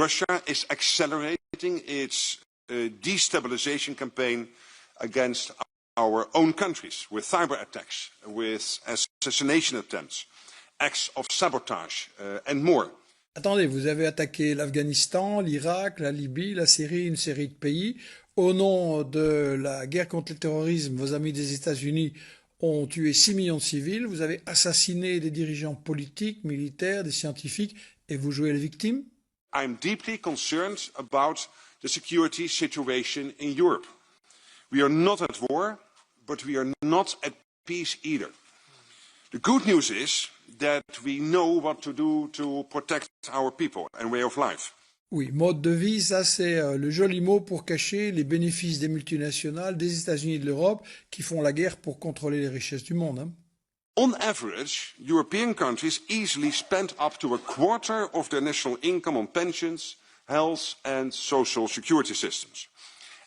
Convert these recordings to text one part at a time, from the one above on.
Russia is accelerating its destabilization campaign against our own countries with cyber attacks, with assassination attempts, acts of sabotage and more. Attendez, vous avez attaqué l'Afghanistan, l'Irak, la Libye, la Syrie, une série de pays. Au nom de la guerre contre le terrorisme, vos amis des États-Unis ont tué 6 millions de civils. Vous avez assassiné des dirigeants politiques, militaires, des scientifiques, et vous jouez les victimes? I'm deeply concerned about the security situation in Europe. We are not at war, but we are not at peace either. The good news is that we know what to do to protect our people and way of life. Oui, mode de vie, ça c'est le joli mot pour cacher les bénéfices des multinationales, des États-Unis et de l'Europe qui font la guerre pour contrôler les richesses du monde. Hein. On average, European countries easily spend up to a quarter of their national income on pensions, health and social security systems.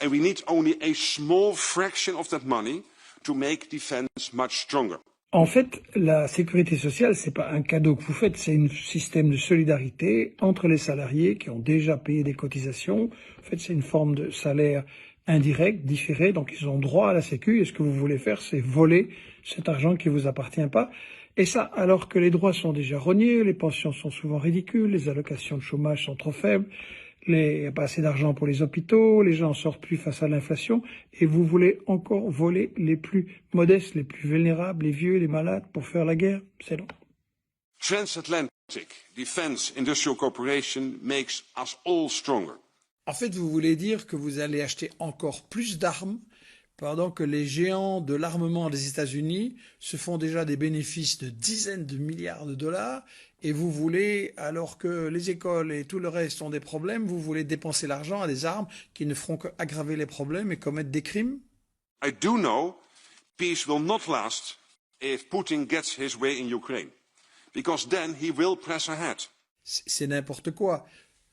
And we need only a small fraction of that money to make defense much stronger. En fait, la sécurité sociale, c'est pas un cadeau que vous faites, c'est un système de solidarité entre les salariés qui ont déjà payé des cotisations. En fait, c'est une forme de salaire indirect, différé, donc ils ont droit à la sécu. Et ce que vous voulez faire, c'est voler cet argent qui vous appartient pas. Et ça, alors que les droits sont déjà rognés, les pensions sont souvent ridicules, les allocations de chômage sont trop faibles, il n'y a pas assez d'argent pour les hôpitaux, les gens sortent plus face à l'inflation, et vous voulez encore voler les plus modestes, les plus vulnérables, les vieux, les malades, pour faire la guerre? C'est long. Transatlantic defense industrial cooperation makes us all stronger. En fait, vous voulez dire que vous allez acheter encore plus d'armes pendant que les géants de l'armement des États-Unis se font déjà des bénéfices de dizaines de milliards de dollars, et vous voulez, alors que les écoles et tout le reste ont des problèmes, vous voulez dépenser l'argent à des armes qui ne feront qu'aggraver les problèmes et commettre des crimes? I do know peace will not last if Putin gets his way in Ukraine, because then he will press ahead. C'est n'importe quoi.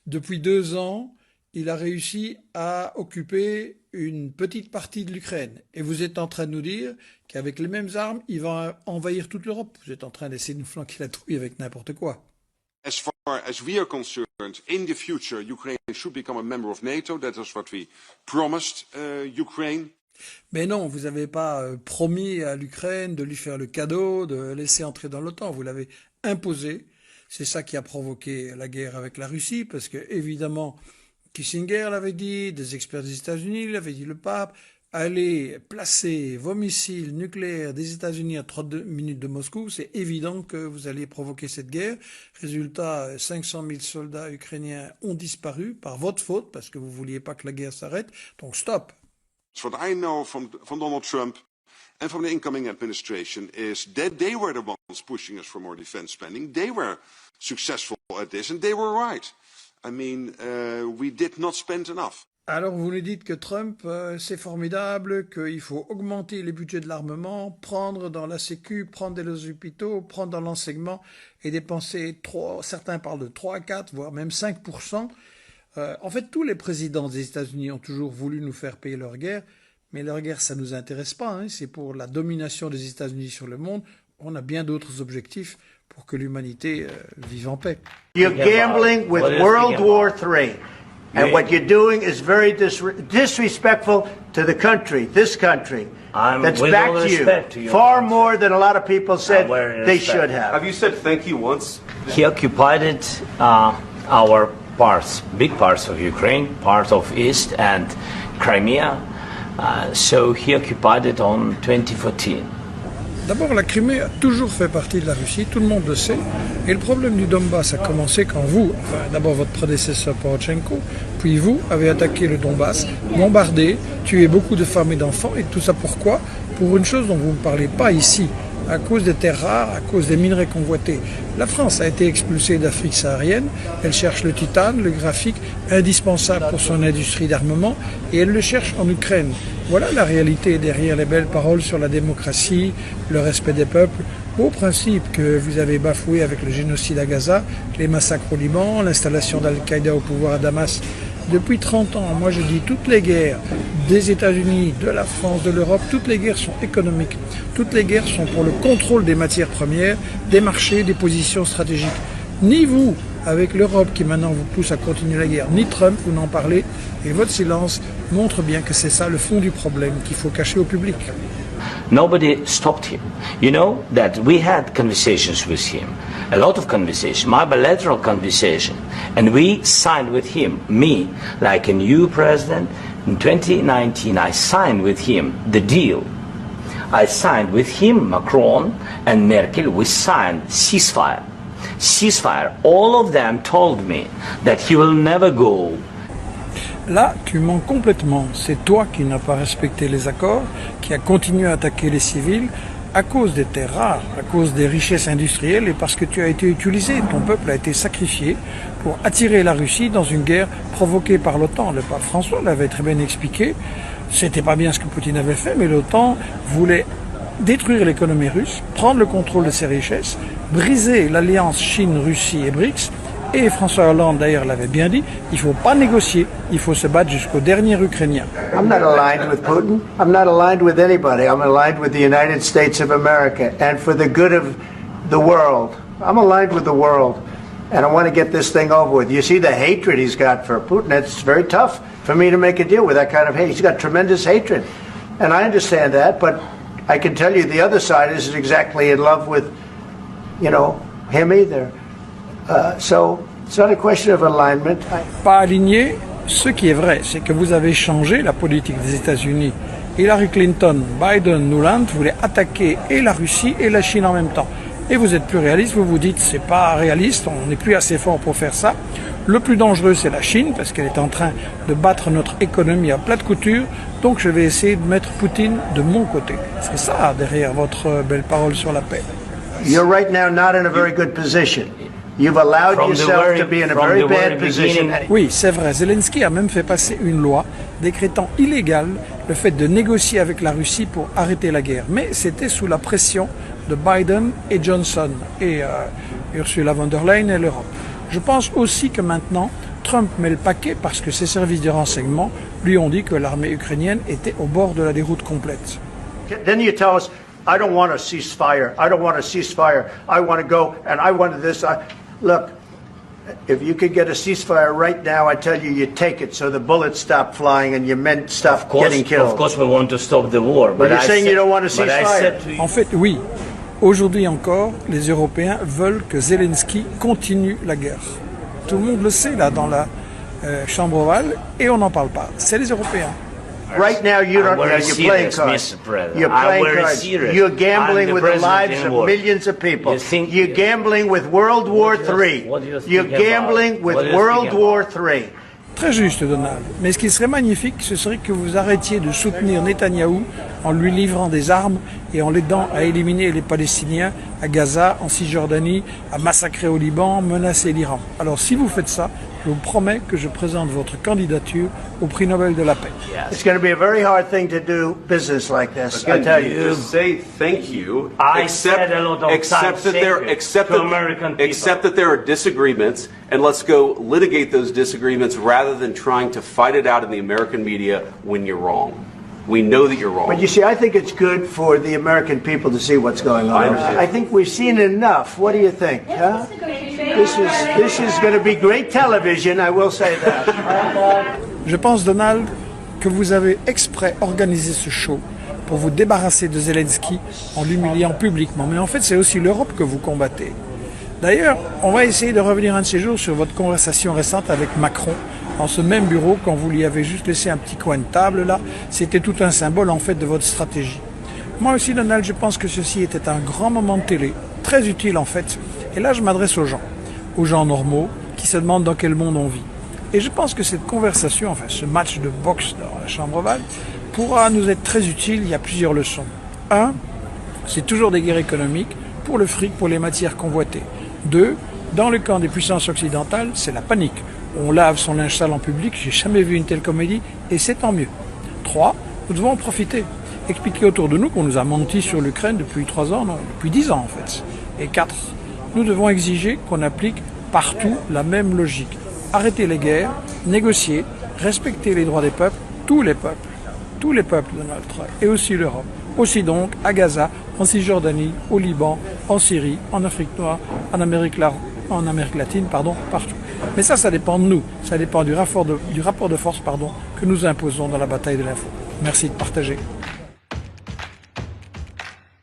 Depuis 2 ans, il a réussi à occuper une petite partie de l'Ukraine. Et vous êtes en train de nous dire qu'avec les mêmes armes, il va envahir toute l'Europe. Vous êtes en train d'essayer de nous flanquer la trouille avec n'importe quoi. As far as we are concerned, in the future, Ukraine should become a member of NATO. That is what we promised Ukraine. Mais non, vous n'avez pas promis à l'Ukraine de lui faire le cadeau, de laisser entrer dans l'OTAN. Vous l'avez imposé. C'est ça qui a provoqué la guerre avec la Russie, parce que, évidemment, Kissinger l'avait dit, des experts des États-Unis l'avaient dit, le pape, allez placer vos missiles nucléaires des États-Unis à 32 minutes de Moscou, c'est évident que vous allez provoquer cette guerre. Résultat, 500 000 soldats ukrainiens ont disparu par votre faute, parce que vous ne vouliez pas que la guerre s'arrête, donc stop. What I know from Donald Trump and from the incoming administration is that they were the ones pushing us for more defense spending. They were successful at this and they were right. I mean, we did not spend enough. Alors vous nous dites que Trump, c'est formidable, qu'il faut augmenter les budgets de l'armement, prendre dans la sécu, prendre dans les hôpitaux, prendre dans l'enseignement et dépenser certains parlent de 3 à 4, voire même 5%. En fait, tous les présidents des États-Unis ont toujours voulu nous faire payer leur guerre, mais leur guerre, ça ne nous intéresse pas. Hein, c'est pour la domination des États-Unis sur le monde. On a bien d'autres objectifs pour que l'humanité vive en paix. You're gambling with World War III. And what you're doing is very disrespectful to the country, this country, that's backed you far more than a lot of people said they should have. Have you said thank you once? He occupied our parts, big parts of Ukraine, parts of East and Crimea. So he occupied it on 2014. D'abord, la Crimée a toujours fait partie de la Russie, tout le monde le sait. Et le problème du Donbass a commencé quand vous, d'abord votre prédécesseur Poroshenko, puis vous avez attaqué le Donbass, bombardé, tué beaucoup de femmes et d'enfants. Et tout ça pourquoi? Pour une chose dont vous ne parlez pas ici, à cause des terres rares, à cause des minerais convoités. La France a été expulsée d'Afrique saharienne, elle cherche le titane, le graphite, indispensable pour son industrie d'armement, et elle le cherche en Ukraine. Voilà la réalité derrière les belles paroles sur la démocratie, le respect des peuples, au principe que vous avez bafoué avec le génocide à Gaza, les massacres au Liban, l'installation d'Al-Qaïda au pouvoir à Damas. Depuis 30 ans, moi je dis toutes les guerres des États-Unis, de la France, de l'Europe, toutes les guerres sont économiques. Toutes les guerres sont pour le contrôle des matières premières, des marchés, des positions stratégiques. Ni vous, avec l'Europe qui maintenant vous pousse à continuer la guerre, ni Trump, vous n'en parlez, et votre silence montre bien que c'est ça le fond du problème qu'il faut cacher au public. Nobody stopped him. You know that we had conversations with him, a lot of conversations, my bilateral conversation, and we signed with him, me, like a new president. In 2019, I signed with him the deal. I signed with him, Macron and Merkel, we signed ceasefire. Ceasefire. All of them told me that he will never go. Là, tu mens complètement. C'est toi qui n'as pas respecté les accords, qui a continué à attaquer les civils à cause des terres rares, à cause des richesses industrielles et parce que tu as été utilisé. Ton peuple a été sacrifié pour attirer la Russie dans une guerre provoquée par l'OTAN. Le pape François l'avait très bien expliqué. C'était pas bien ce que Poutine avait fait, mais l'OTAN voulait détruire l'économie russe, prendre le contrôle de ses richesses, briser l'alliance Chine, Russie et BRICS. Et François Hollande d'ailleurs l'avait bien dit, il ne faut pas négocier, il faut se battre jusqu'au dernier Ukrainien. I'm not aligned with Putin. I'm not aligned with anybody. I'm aligned with the United States of America and for the good of the world. I'm aligned with the world and I want to get this thing over with. You see the hatred he's got for Putin. It's very tough for me to make a deal with that kind of hate. He's got tremendous hatred and I understand that, but I can tell you the other side isn't exactly in love with, you know, him either. So it's not a question of alignment. Pas aligné, ce qui est vrai, c'est que vous avez changé la politique des États-Unis. Hillary Clinton, Biden, Nuland voulaient attaquer et la Russie et la Chine en même temps. Et vous êtes plus réaliste, vous vous dites c'est pas réaliste, on n'est plus assez fort pour faire ça. Le plus dangereux c'est la Chine parce qu'elle est en train de battre notre économie à plat de couture. Donc je vais essayer de mettre Poutine de mon côté. C'est ça derrière votre belle parole sur la paix. You're right now not in a very good position. You've allowed yourself to be in a very bad position. Oui, c'est vrai. Zelensky a même fait passer une loi décrétant illégal le fait de négocier avec la Russie pour arrêter la guerre. Mais c'était sous la pression de Biden et Johnson et Ursula von der Leyen et l'Europe. Je pense aussi que maintenant, Trump met le paquet parce que ses services de renseignement lui ont dit que l'armée ukrainienne était au bord de la déroute complète. Then you tell us, I don't want a ceasefire. I don't want a ceasefire. I want to go and I want this. Look, if you could get a ceasefire right now, I tell you, you take it so the bullets stop flying and your men stop getting killed. Of course we want to stop the war. But you're saying you don't want a ceasefire. En fait, oui. Aujourd'hui encore, les Européens veulent que Zelensky continue la guerre. Tout le monde le sait là dans la chambre ovale et on n'en parle pas. C'est les Européens. Right now, you don't. You're playing cards. You're playing cards. You're gambling with the lives of millions of people. You're gambling with World War III. You're gambling with World War III. Très juste, Donald. Mais ce qui serait magnifique, ce serait que vous arrêtiez de soutenir Netanyahou en lui livrant des armes et en l'aidant à éliminer les Palestiniens à Gaza, en Cisjordanie, à massacrer au Liban, menacer l'Iran. Alors si vous faites ça, je vous promets que je présente votre candidature au prix Nobel de la paix. It's going to be a very hard thing to do business like this. I tell you. Just say thank you. Accept that there are disagreements, and let's go litigate those disagreements rather than trying to fight it out in the American media when you're wrong. We know that you're wrong. But you see, I think it's good for the American people to see what's going on. I think we've seen enough. What do you think? Huh? This is going to be great television, I will say that. Je pense, Donald, que vous avez exprès organisé ce show pour vous débarrasser de Zelensky en l'humiliant publiquement. Mais en fait, c'est aussi l'Europe que vous combattez. D'ailleurs, on va essayer de revenir un de ces jours sur votre conversation récente avec Macron dans ce même bureau quand vous lui avez juste laissé un petit coin de table là. C'était tout un symbole en fait de votre stratégie. Moi aussi, Donald, je pense que ceci était un grand moment de télé, très utile en fait. Et là, je m'adresse aux gens normaux qui se demandent dans quel monde on vit. Et je pense que cette conversation, enfin ce match de boxe dans la chambre ovale, pourra nous être très utile. Il y a plusieurs leçons. 1, c'est toujours des guerres économiques pour le fric, pour les matières convoitées. 2, dans le camp des puissances occidentales, c'est la panique. On lave son linge sale en public, j'ai jamais vu une telle comédie, et c'est tant mieux. 3, nous devons en profiter. Expliquer autour de nous qu'on nous a menti sur l'Ukraine depuis 3 ans, non, depuis 10 ans en fait. Et 4, nous devons exiger qu'on applique partout la même logique. Arrêter les guerres, négocier, respecter les droits des peuples, tous les peuples Donald Trump, et aussi l'Europe. Aussi donc à Gaza, en Cisjordanie, au Liban, en Syrie, en Afrique noire, en Amérique en Amérique latine, pardon, partout. Mais ça dépend de nous, ça dépend du rapport de force, pardon, que nous imposons dans la bataille de l'info. Merci de partager.